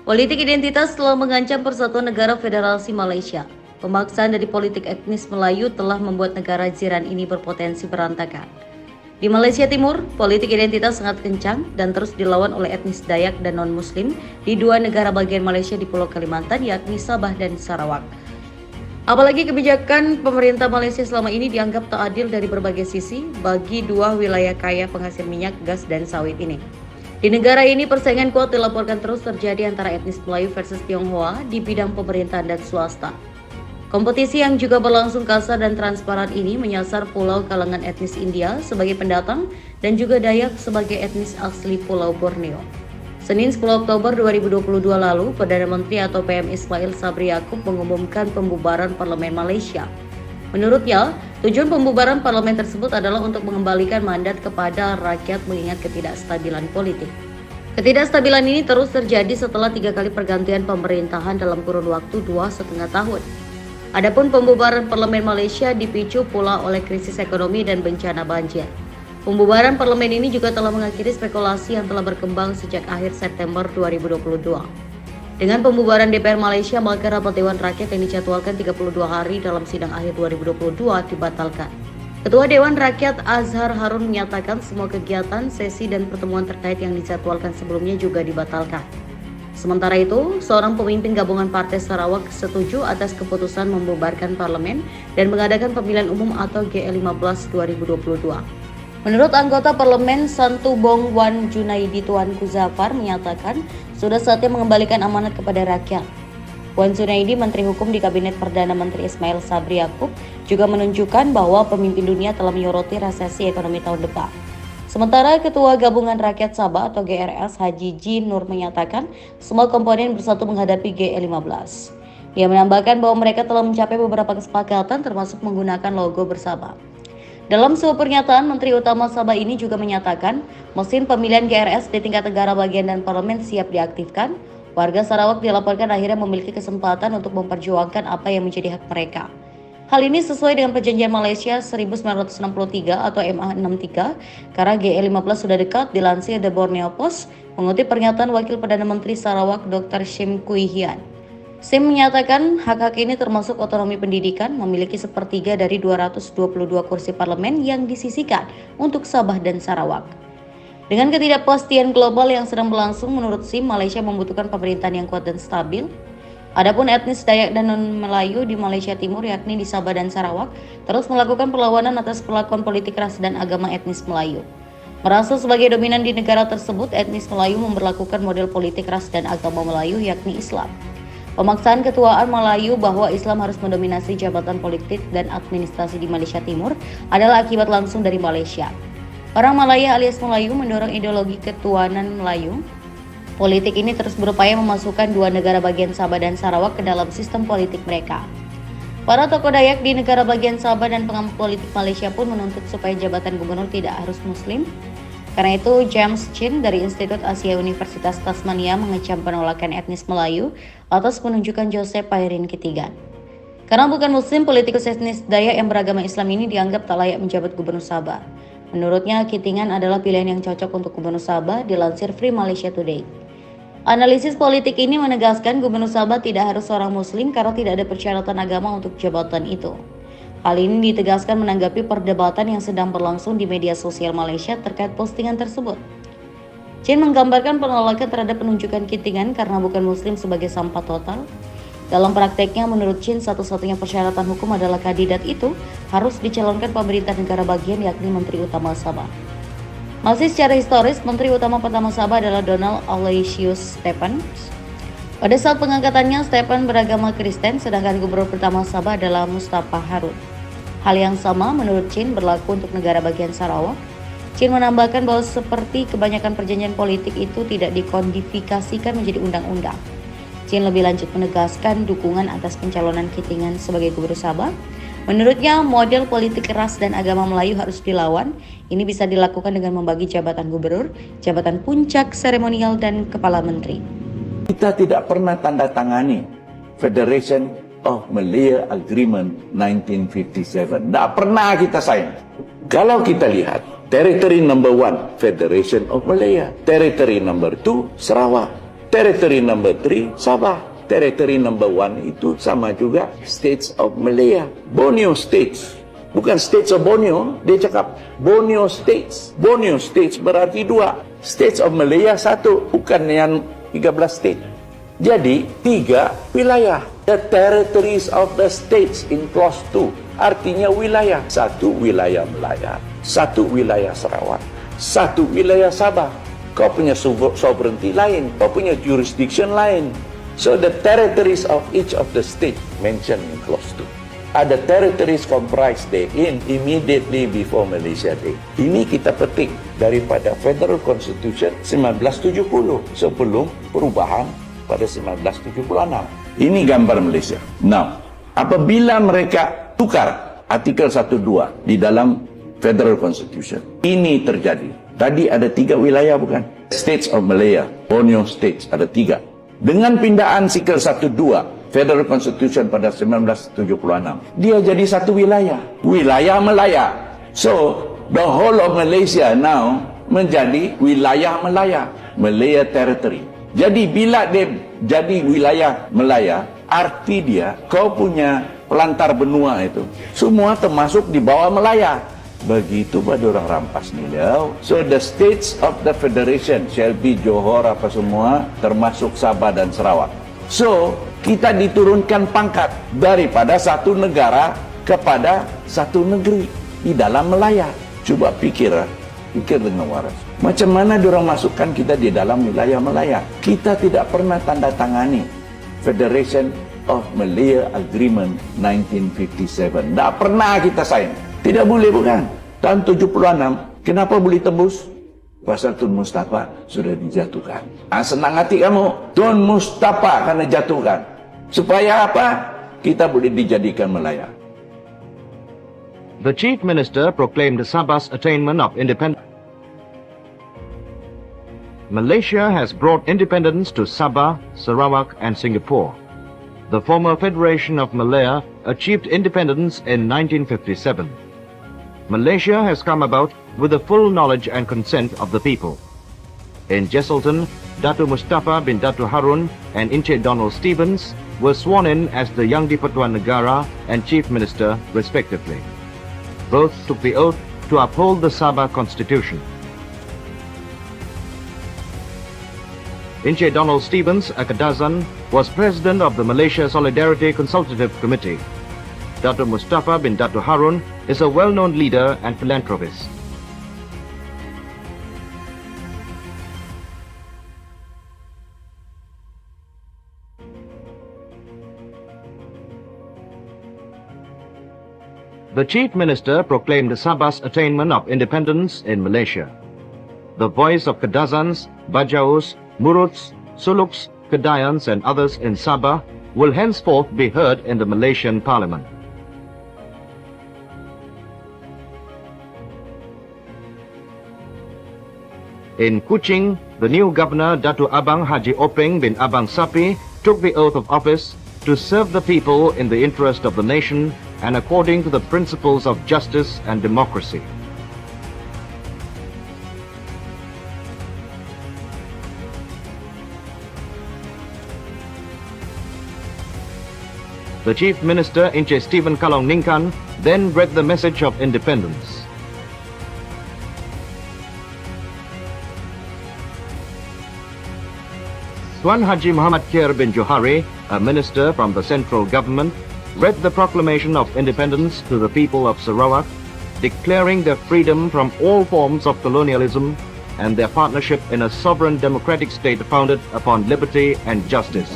Politik identitas telah mengancam persatuan negara Federasi Malaysia. Pemaksaan dari politik etnis Melayu telah membuat negara jiran ini berpotensi berantakan. Di Malaysia Timur, politik identitas sangat kencang dan terus dilawan oleh etnis Dayak dan non-Muslim di dua negara bagian Malaysia di Pulau Kalimantan, yakni Sabah dan Sarawak. Apalagi kebijakan pemerintah Malaysia selama ini dianggap tak adil dari berbagai sisi bagi dua wilayah kaya penghasil minyak, gas, dan sawit ini. Di negara ini, persaingan kuat dilaporkan terus terjadi antara etnis Melayu versus Tionghoa di bidang pemerintahan dan swasta. Kompetisi yang juga berlangsung kasar dan transparan ini menyasar pulau kalangan etnis India sebagai pendatang dan juga Dayak sebagai etnis asli Pulau Borneo. Senin 10 Oktober 2022 lalu, Perdana Menteri atau PM Ismail Sabri Yaakob mengumumkan pembubaran Parlemen Malaysia. Menurutnya, tujuan pembubaran parlemen tersebut adalah untuk mengembalikan mandat kepada rakyat mengingat ketidakstabilan politik. Ketidakstabilan ini terus terjadi setelah 3 kali pergantian pemerintahan dalam kurun waktu 2,5 tahun. Adapun pembubaran parlemen Malaysia dipicu pula oleh krisis ekonomi dan bencana banjir. Pembubaran parlemen ini juga telah mengakhiri spekulasi yang telah berkembang sejak akhir September 2022. Dengan pembubaran DPR Malaysia, maka rapat Dewan Rakyat yang dijadwalkan 32 hari dalam sidang akhir 2022 dibatalkan. Ketua Dewan Rakyat Azhar Harun menyatakan semua kegiatan, sesi, dan pertemuan terkait yang dijadwalkan sebelumnya juga dibatalkan. Sementara itu, seorang pemimpin gabungan Partai Sarawak setuju atas keputusan membubarkan parlemen dan mengadakan pemilihan umum atau GL15 2022. Menurut anggota parlemen Santu Bong Wan Junaidi Tuanku Zafar menyatakan sudah saatnya mengembalikan amanat kepada rakyat. Wan Junaidi, Menteri Hukum di Kabinet Perdana Menteri Ismail Sabri Yaakob, juga menunjukkan bahwa pemimpin dunia telah menyoroti resesi ekonomi tahun depan. Sementara Ketua Gabungan Rakyat Sabah atau GRS Haji Ji Nur menyatakan semua komponen bersatu menghadapi GL15. Ia menambahkan bahwa mereka telah mencapai beberapa kesepakatan termasuk menggunakan logo bersama. Dalam sebuah pernyataan, Menteri Utama Sabah ini juga menyatakan mesin pemilihan GRS di tingkat negara bagian dan parlemen siap diaktifkan. Warga Sarawak dilaporkan akhirnya memiliki kesempatan untuk memperjuangkan apa yang menjadi hak mereka. Hal ini sesuai dengan perjanjian Malaysia 1963 atau MA63 karena GL15 sudah dekat, dilansir The Borneo Post mengutip pernyataan Wakil Perdana Menteri Sarawak Dr. Shim Kui Hian. Sim menyatakan hak-hak ini termasuk otonomi pendidikan, memiliki sepertiga dari 222 kursi parlemen yang disisihkan untuk Sabah dan Sarawak. Dengan ketidakpastian global yang sedang berlangsung, menurut Sim, Malaysia membutuhkan pemerintahan yang kuat dan stabil. Adapun etnis Dayak dan non-Melayu di Malaysia Timur, yakni di Sabah dan Sarawak, terus melakukan perlawanan atas perlakuan politik ras dan agama etnis Melayu. Merasa sebagai dominan di negara tersebut, etnis Melayu memberlakukan model politik ras dan agama Melayu, yakni Islam. Pemaksaan ketuaan Melayu bahwa Islam harus mendominasi jabatan politik dan administrasi di Malaysia Timur adalah akibat langsung dari Malaysia. Orang Malaya alias Melayu mendorong ideologi ketuanan Melayu. Politik ini terus berupaya memasukkan dua negara bagian Sabah dan Sarawak ke dalam sistem politik mereka. Para tokoh Dayak di negara bagian Sabah dan pengamat politik Malaysia pun menuntut supaya jabatan gubernur tidak harus Muslim. Karena itu, James Chin dari Institut Asia Universitas Tasmania mengecam penolakan etnis Melayu atas penunjukan Joseph Pairin Kitigan. Karena bukan Muslim, politikus etnis Dayak yang beragama Islam ini dianggap tak layak menjabat gubernur Sabah. Menurutnya, Kitigan adalah pilihan yang cocok untuk gubernur Sabah, dilansir Free Malaysia Today. Analisis politik ini menegaskan Gubernur Sabah tidak harus seorang Muslim karena tidak ada persyaratan agama untuk jabatan itu. Hal ini ditegaskan menanggapi perdebatan yang sedang berlangsung di media sosial Malaysia terkait postingan tersebut. Chin menggambarkan penolakan terhadap penunjukan Kitigan karena bukan Muslim sebagai sampah total. Dalam prakteknya, menurut Chin, satu-satunya persyaratan hukum adalah kandidat itu harus dicalonkan pemerintah negara bagian, yakni Menteri Utama Sabah. Masih secara historis, Menteri Utama pertama Sabah adalah Donald Aloysius Stephen. Pada saat pengangkatannya, Stephen beragama Kristen, sedangkan gubernur pertama Sabah adalah Mustafa Harun. Hal yang sama menurut Chin berlaku untuk negara bagian Sarawak. Chin menambahkan bahwa seperti kebanyakan perjanjian politik itu tidak dikodifikasikan menjadi undang-undang. Chin lebih lanjut menegaskan dukungan atas pencalonan Kitigan sebagai gubernur Sabah. Menurutnya, model politik ras dan agama Melayu harus dilawan. Ini bisa dilakukan dengan membagi jabatan gubernur, jabatan puncak, seremonial, dan kepala menteri. Kita tidak pernah tanda tangani Federation of Malaya Agreement 1957. Tidak pernah kita sign. Kalau kita lihat, Territory number 1, Federation of Malaya. Territory number 2, Sarawak. territory number 3, Sabah. Territory number 1 itu sama juga States of Malaya. Borneo States. Bukan States of Borneo, dia cakap Borneo States. Borneo States berarti 2. States of Malaya 1, bukan yang 13 state. Jadi 3 wilayah. The territories of the states in clause 2. Artinya wilayah. 1 wilayah Melaya, 1 wilayah Sarawak, 1 wilayah Sabah. Kau punya sovereignty lain, kau punya jurisdiction lain. So the territories of each of the state mentioned in clause 2 are the territories comprised therein immediately before Malaysia Day. Ini kita petik daripada Federal Constitution 1970 sebelum perubahan pada 1976. Ini gambar Malaysia. Now, apabila mereka tukar artikel 12 di dalam Federal Constitution, ini terjadi. Tadi ada 3 wilayah bukan? States of Malaya, Borneo States, ada 3. Dengan pindaan artikel 12 Federal Constitution pada 1976, dia jadi 1 wilayah. Wilayah Melaya. So, the whole of Malaysia now menjadi wilayah Melaya. Malaya Territory. Jadi bila dia jadi wilayah Melaya, arti dia kau punya pelantar benua itu semua termasuk di bawah Melaya. Begitu pada orang rampas ni dah. So the states of the federation shall be Johor apa semua termasuk Sabah dan Sarawak. So kita diturunkan pangkat daripada satu negara kepada satu negeri di dalam Melaya. Cuba pikir dengan waras. Macam mana diorang masukkan kita di dalam wilayah Melaya? Kita tidak pernah tanda tangani Federation of Malaya Agreement 1957. Tak pernah kita sign. Tidak boleh bukan? Tahun 76, kenapa boleh tembus? Pasal Tun Mustafa sudah dijatuhkan. Senang hati kamu. Tun Mustafa akan dijatuhkan. Supaya apa? Kita boleh dijadikan Melaya. The Chief Minister proclaimed Sabah's attainment of independence. Malaysia has brought independence to Sabah, Sarawak and Singapore. The former Federation of Malaya achieved independence in 1957. Malaysia has come about with the full knowledge and consent of the people. In Jesselton, Dato Mustafa bin Dato Harun and Encik Donald Stevens were sworn in as the Yang di-Pertuan Negara and Chief Minister respectively. Both took the oath to uphold the Sabah Constitution. Encik Donald Stevens, a Kadazan, was President of the Malaysia Solidarity Consultative Committee. Dato Mustafa bin Dato Harun is a well-known leader and philanthropist. The Chief Minister proclaimed Sabah's attainment of independence in Malaysia. The voice of Kadazans, Bajaus, Muruts, Suluks, Kedayans and others in Sabah will henceforth be heard in the Malaysian Parliament. In Kuching, the new governor Dato Abang Haji Openg bin Abang Sapi took the oath of office to serve the people in the interest of the nation and according to the principles of justice and democracy. The Chief Minister Encik Stephen Kalong Ningkan then read the message of independence. Tuan Haji Muhammad Khair bin Johari, a minister from the central government, read the proclamation of independence to the people of Sarawak, declaring their freedom from all forms of colonialism and their partnership in a sovereign democratic state founded upon liberty and justice.